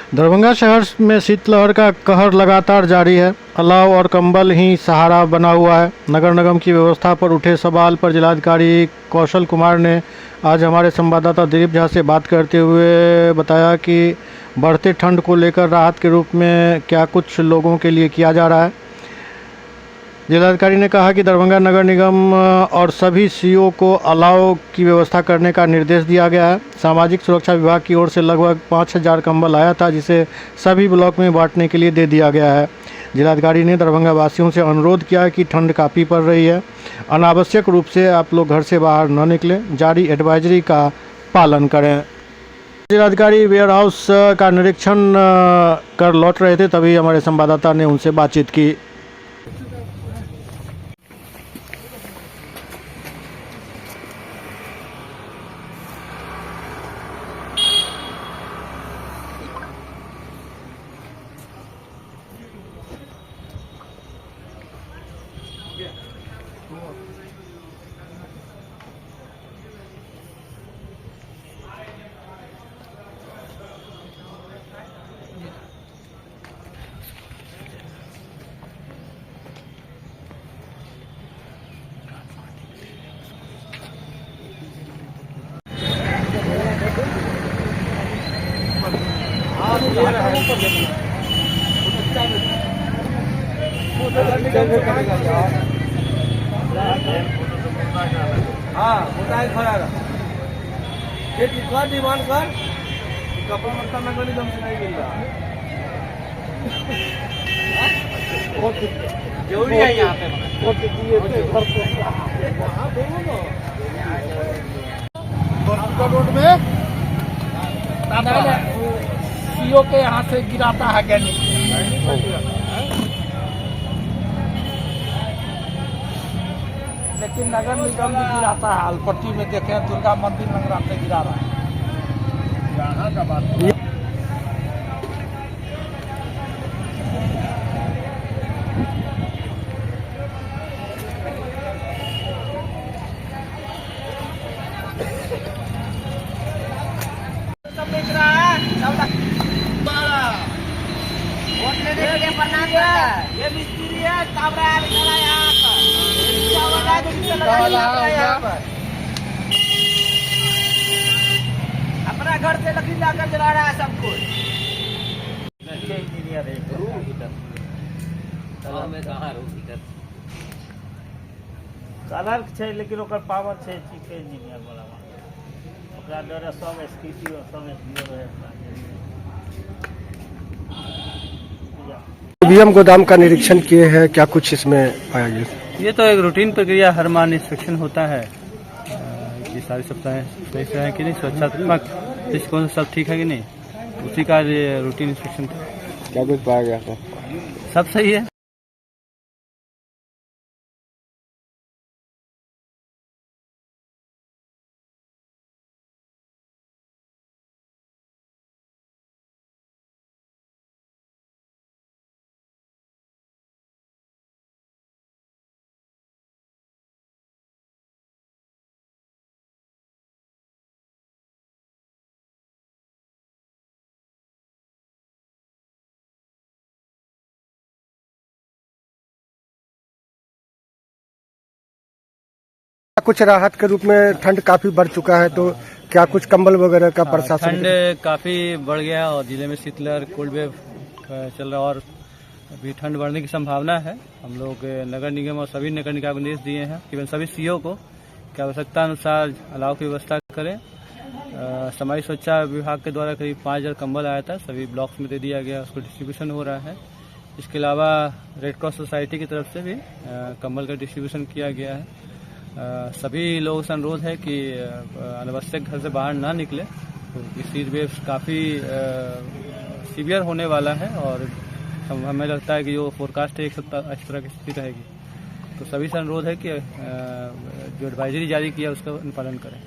दरभंगा शहर में शीतलहर का कहर लगातार जारी है। अलाव और कंबल ही सहारा बना हुआ है। नगर निगम की व्यवस्था पर उठे सवाल पर जिलाधिकारी कौशल कुमार ने आज हमारे संवाददाता दिलीप झा से बात करते हुए बताया कि बढ़ते ठंड को लेकर राहत के रूप में क्या कुछ लोगों के लिए किया जा रहा है। जिलाधिकारी ने कहा कि दरभंगा नगर निगम और सभी सीओ को अलाव की व्यवस्था करने का निर्देश दिया गया है। सामाजिक सुरक्षा विभाग की ओर से लगभग 5000 कंबल आया था, जिसे सभी ब्लॉक में बांटने के लिए दे दिया गया है। जिलाधिकारी ने दरभंगा वासियों से अनुरोध किया कि ठंड काफ़ी पड़ रही है, अनावश्यक रूप से आप लोग घर से बाहर न निकलें, जारी एडवाइजरी का पालन करें। जिलाधिकारी वेयर हाउस का निरीक्षण कर लौट रहे थे, तभी हमारे संवाददाता ने उनसे बातचीत की। हाँ बताए खड़ा ये कितना डिमांड कर कपड़ा मरता नगर निगम से नहीं मिल रहा जरूरी है यहाँ पे रोड में सीओ के यहाँ से गिराता है गैनी लेकिन नगर निगम भी गिराता है। आलपट्टी में देखे दुर्गा मंदिर नगरा से गिरा रहा है। यहाँ का बात सब बेच रहा है वोट लेने के लिए पढ़ना है। ये मिस्त्री है काबरा है यहाँ पर अपना घर से लकड़ी लाकर जला रहा है सब कुछ। इंजीनियर है कलर छै लेकिन ओकर पावर छै चीफ इंजीनियर वाला ओकरा डर सब स्थिति और सब एसडीओ रहे। ईवीएम गोदाम का निरीक्षण किए हैं, क्या कुछ इसमें पाया गया? ये तो एक रूटीन प्रक्रिया, हर माह इंस्पेक्शन होता है कि सारी सप्ताह सही से है कि नहीं, स्वच्छात्मक दृष्टिकोण से सब ठीक है कि नहीं, उसी का ये रूटीन इंस्पेक्शन था। क्या कुछ पाया गया था? सब सही है। कुछ राहत के रूप में ठंड काफी बढ़ चुका है, तो क्या कुछ कंबल वगैरह का प्रशासन? ठंड काफी बढ़ गया और जिले में शीतलहर कोल्ड वेव चल रहा और अभी ठंड बढ़ने की संभावना है। हम लोग नगर निगम और सभी नगर निगम को निर्देश दिए हैं कि सभी सीओ को की आवश्यकता अनुसार अलाव की व्यवस्था करें। सामाजिक सुरक्षा विभाग के द्वारा करीब 5000 कंबल आया था, सभी ब्लॉक्स में दे दिया गया, उसको डिस्ट्रीब्यूशन हो रहा है। इसके अलावा रेड क्रॉस सोसाइटी की तरफ से भी कंबल का डिस्ट्रीब्यूशन किया गया है। सभी लोगों से अनुरोध है कि अनावश्यक घर से बाहर ना निकले, क्योंकि हीट वेव काफ़ी सीवियर होने वाला है और हमें लगता है कि जो फोरकास्ट है एक सप्ताह इस तरह की स्थिति रहेगी। तो सभी से अनुरोध है कि जो एडवाइजरी जारी किया उसका पालन करें।